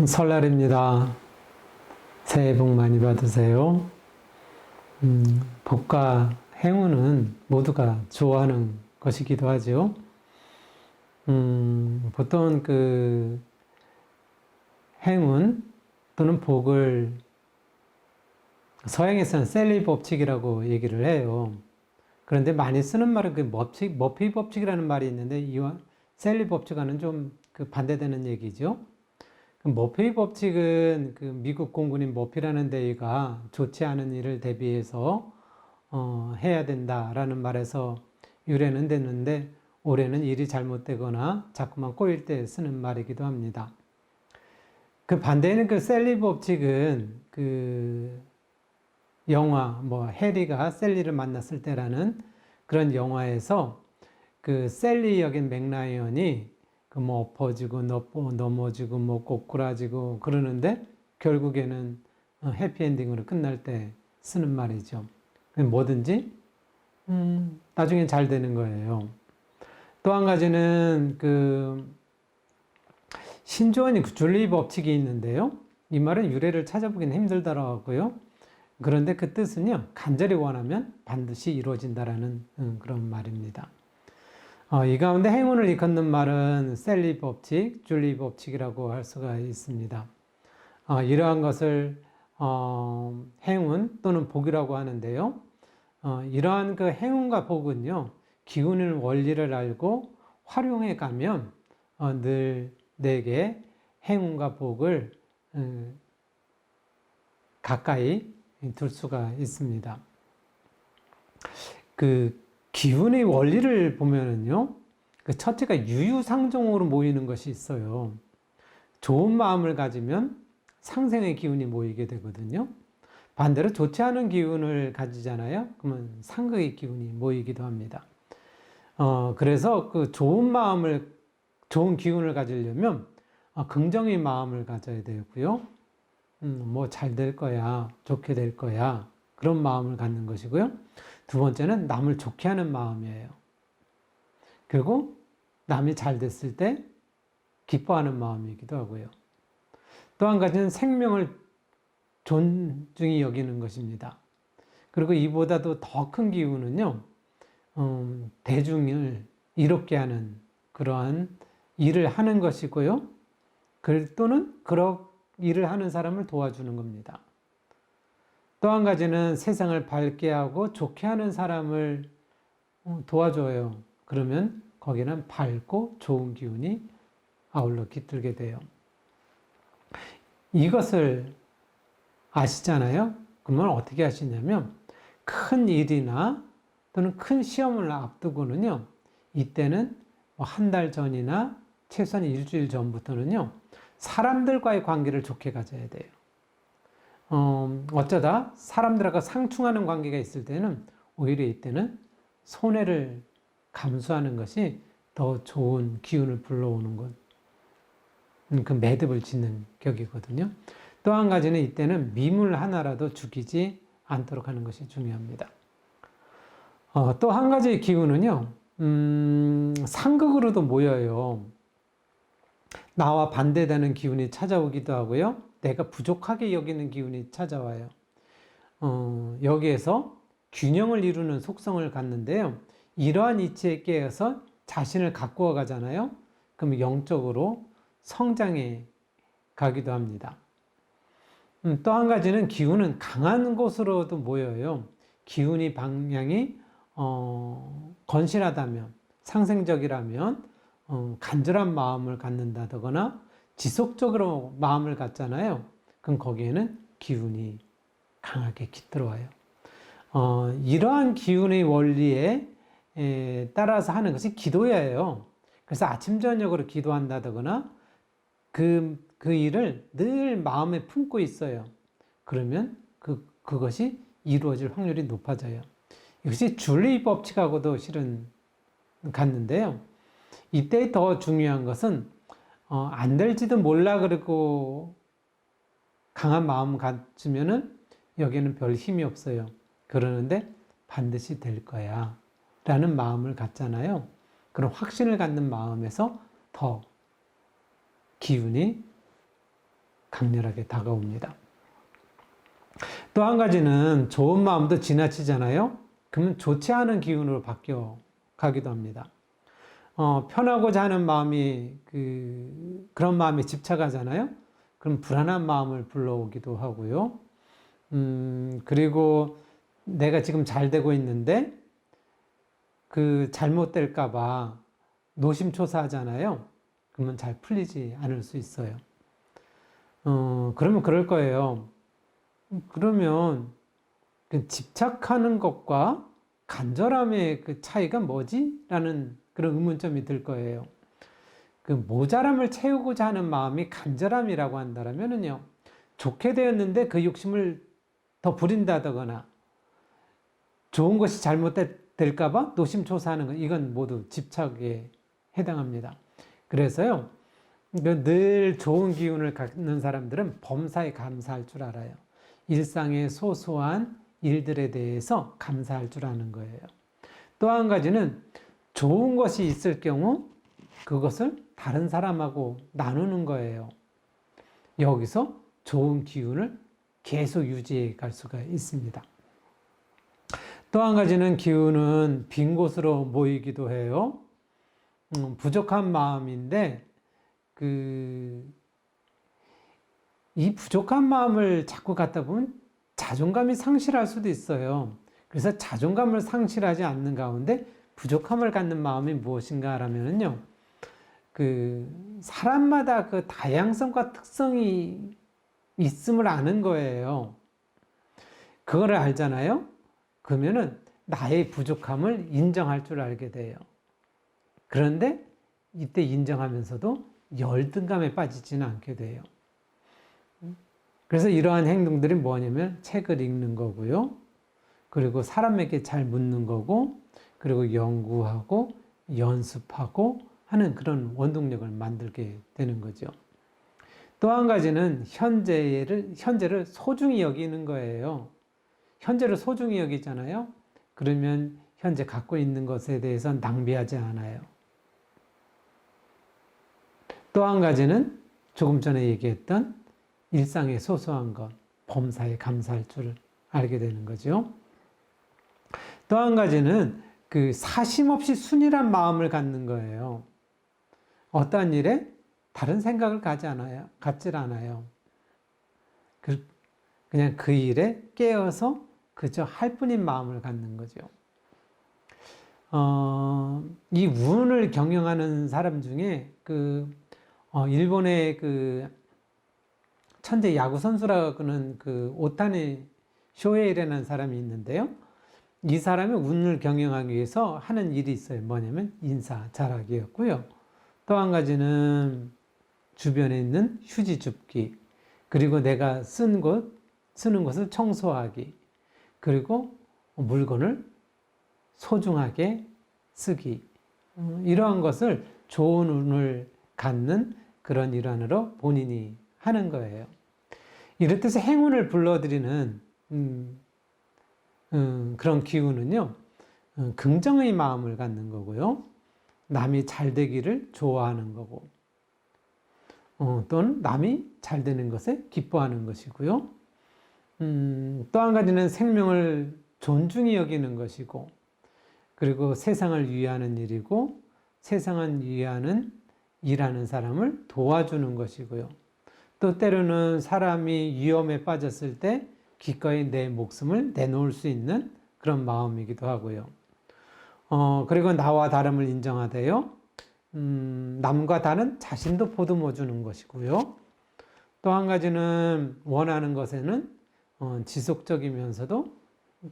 설날입니다. 새해 복 많이 받으세요. 복과 행운은 모두가 좋아하는 것이기도 하죠. 보통 행운 또는 복을 서양에서는 셀리 법칙이라고 얘기를 해요. 그런데 많이 쓰는 말은 머피 법칙이라는 말이 있는데 이와 셀리 법칙과는 좀 반대되는 얘기죠. 머피 법칙은 미국 공군인 머피라는 데가 좋지 않은 일을 대비해서 해야 된다라는 말에서 유래는 됐는데 올해는 일이 잘못되거나 자꾸만 꼬일 때 쓰는 말이기도 합니다. 반대에는 셀리 법칙은 영화 해리가 셀리를 만났을 때라는 그런 영화에서 셀리 역인 맥라이언이 엎어지고 넘어지고 꼬꾸라지고 그러는데 결국에는 해피엔딩으로 끝날 때 쓰는 말이죠. 뭐든지 나중엔 잘 되는 거예요. 또 한 가지는 신조어니 줄리 법칙이 있는데요. 이 말은 유래를 찾아보기는 힘들더라고요. 그런데 그 뜻은요, 간절히 원하면 반드시 이루어진다라는 그런 말입니다. 이 가운데 행운을 이끄는 말은 셀리 법칙, 줄리 법칙이라고 할 수가 있습니다. 이러한 것을 행운 또는 복이라고 하는데요. 이러한 행운과 복은요, 기운의 원리를 알고 활용해 가면 늘 내게 행운과 복을 가까이 둘 수가 있습니다. 기운의 원리를 보면은요, 첫째가 유유상종으로 모이는 것이 있어요. 좋은 마음을 가지면 상생의 기운이 모이게 되거든요. 반대로 좋지 않은 기운을 가지잖아요. 그러면 상극의 기운이 모이기도 합니다. 그래서 좋은 기운을 가지려면 긍정의 마음을 가져야 되고요. 잘 될 거야, 좋게 될 거야. 그런 마음을 갖는 것이고요. 두 번째는 남을 좋게 하는 마음이에요. 그리고 남이 잘 됐을 때 기뻐하는 마음이기도 하고요. 또 한 가지는 생명을 존중히 여기는 것입니다. 그리고 이보다도 더 큰 기운은요, 대중을 이롭게 하는 그러한 일을 하는 것이고요. 또는 그런 일을 하는 사람을 도와주는 겁니다. 또 한 가지는 세상을 밝게 하고 좋게 하는 사람을 도와줘요. 그러면 거기는 밝고 좋은 기운이 아울러 깃들게 돼요. 이것을 아시잖아요? 그러면 어떻게 하시냐면 큰 일이나 또는 큰 시험을 앞두고는요. 이때는 한 달 전이나 최소한 일주일 전부터는요. 사람들과의 관계를 좋게 가져야 돼요. 어쩌다 사람들하고 상충하는 관계가 있을 때는 오히려 이때는 손해를 감수하는 것이 더 좋은 기운을 불러오는 것. 매듭을 짓는 격이거든요. 또 한 가지는 이때는 미물 하나라도 죽이지 않도록 하는 것이 중요합니다. 또 한 가지 기운은요, 상극으로도 모여요. 나와 반대되는 기운이 찾아오기도 하고요. 내가 부족하게 여기는 기운이 찾아와요. 여기에서 균형을 이루는 속성을 갖는데요. 이러한 이치에 깨어서 자신을 가꾸어 가잖아요. 그럼 영적으로 성장해 가기도 합니다. 또 한 가지는 기운은 강한 곳으로도 모여요. 기운이 방향이 건실하다면, 상생적이라면 간절한 마음을 갖는다거나 지속적으로 마음을 갖잖아요. 그럼 거기에는 기운이 강하게 깃들어와요. 이러한 기운의 원리에 따라서 하는 것이 기도예요. 그래서 아침 저녁으로 기도한다거나 그 일을 늘 마음에 품고 있어요. 그러면 그것이 이루어질 확률이 높아져요. 이것이 줄리 법칙하고도 실은 같는데요. 이때 더 중요한 것은 안 될지도 몰라 그러고 강한 마음 갖으면은 여기에는 별 힘이 없어요. 그러는데 반드시 될 거야 라는 마음을 갖잖아요. 그런 확신을 갖는 마음에서 더 기운이 강렬하게 다가옵니다. 또 한 가지는 좋은 마음도 지나치잖아요. 그러면 좋지 않은 기운으로 바뀌어 가기도 합니다. 편하고자 하는 마음이 그런 마음에 집착하잖아요. 그럼 불안한 마음을 불러오기도 하고요. 그리고 내가 지금 잘 되고 있는데 잘못될까봐 노심초사하잖아요. 그러면 잘 풀리지 않을 수 있어요. 그러면 그럴 거예요. 그러면 집착하는 것과 간절함의 그 차이가 뭐지? 라는 그런 의문점이 들 거예요. 모자람을 채우고자 하는 마음이 간절함이라고 한다면요. 좋게 되었는데 그 욕심을 더 부린다거나 좋은 것이 잘못될까봐 노심초사하는 것, 이건 모두 집착에 해당합니다. 그래서요, 늘 좋은 기운을 갖는 사람들은 범사에 감사할 줄 알아요. 일상의 소소한 일들에 대해서 감사할 줄 아는 거예요. 또 한 가지는 좋은 것이 있을 경우 그것을 다른 사람하고 나누는 거예요. 여기서 좋은 기운을 계속 유지해 갈 수가 있습니다. 또 한 가지는 기운은 빈 곳으로 모이기도 해요. 부족한 마음인데 이 부족한 마음을 자꾸 갖다 보면 자존감이 상실할 수도 있어요. 그래서 자존감을 상실하지 않는 가운데 부족함을 갖는 마음이 무엇인가 하면요. 사람마다 그 다양성과 특성이 있음을 아는 거예요. 그거를 알잖아요. 그러면은 나의 부족함을 인정할 줄 알게 돼요. 그런데 이때 인정하면서도 열등감에 빠지지는 않게 돼요. 그래서 이러한 행동들이 뭐냐면 책을 읽는 거고요. 그리고 사람에게 잘 묻는 거고, 그리고 연구하고 연습하고 하는 그런 원동력을 만들게 되는 거죠. 또 한 가지는 현재를 소중히 여기는 거예요. 현재를 소중히 여기잖아요. 그러면 현재 갖고 있는 것에 대해서 낭비하지 않아요. 또 한 가지는 조금 전에 얘기했던 일상의 소소한 것, 범사에 감사할 줄 알게 되는 거죠. 또 한 가지는 사심 없이 순일한 마음을 갖는 거예요. 어떠한 일에 다른 생각을 갖질 않아요. 그냥 그 일에 깨어서 그저 할 뿐인 마음을 갖는 거죠. 이 운을 경영하는 사람 중에 일본의 천재 야구 선수라고는 오타니 쇼헤이라는 사람이 있는데요. 이 사람이 운을 경영하기 위해서 하는 일이 있어요. 뭐냐면 인사 잘하기였고요. 또 한 가지는 주변에 있는 휴지 줍기, 그리고 내가 쓰는 것을 청소하기, 그리고 물건을 소중하게 쓰기, 이러한 것을 좋은 운을 갖는 그런 일환으로 본인이 하는 거예요. 이렇듯이 행운을 불러들이는 그런 기운은요, 긍정의 마음을 갖는 거고요. 남이 잘 되기를 좋아하는 거고, 또는 남이 잘 되는 것에 기뻐하는 것이고요. 또 한 가지는 생명을 존중히 여기는 것이고, 그리고 세상을 위하는 일이고, 세상을 위하는 일하는 사람을 도와주는 것이고요. 또 때로는 사람이 위험에 빠졌을 때 기꺼이 내 목숨을 내놓을 수 있는 그런 마음이기도 하고요. 그리고 나와 다름을 인정하되요. 남과 다른 자신도 보듬어 주는 것이고요. 또 한 가지는 원하는 것에는 지속적이면서도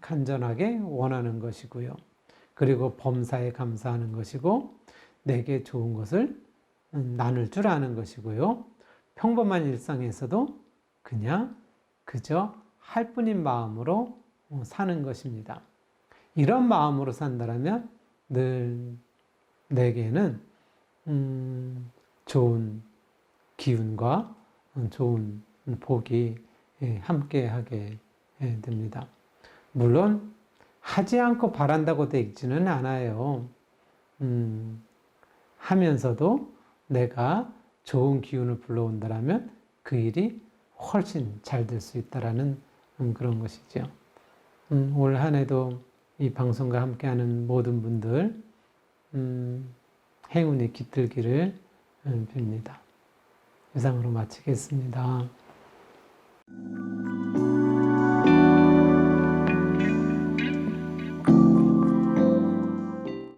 간절하게 원하는 것이고요. 그리고 범사에 감사하는 것이고, 내게 좋은 것을 나눌 줄 아는 것이고요. 평범한 일상에서도 그저 할 뿐인 마음으로 사는 것입니다. 이런 마음으로 산다면 늘 내게는 좋은 기운과 좋은 복이 함께하게 됩니다. 물론 하지 않고 바란다고 되지는 않아요. 하면서도 내가 좋은 기운을 불러온다면 그 일이 훨씬 잘 될 수 있다라는 그런 것이죠. 올 한 해도 이 방송과 함께하는 모든 분들 행운이 깃들기를 빕니다. 이상으로 마치겠습니다.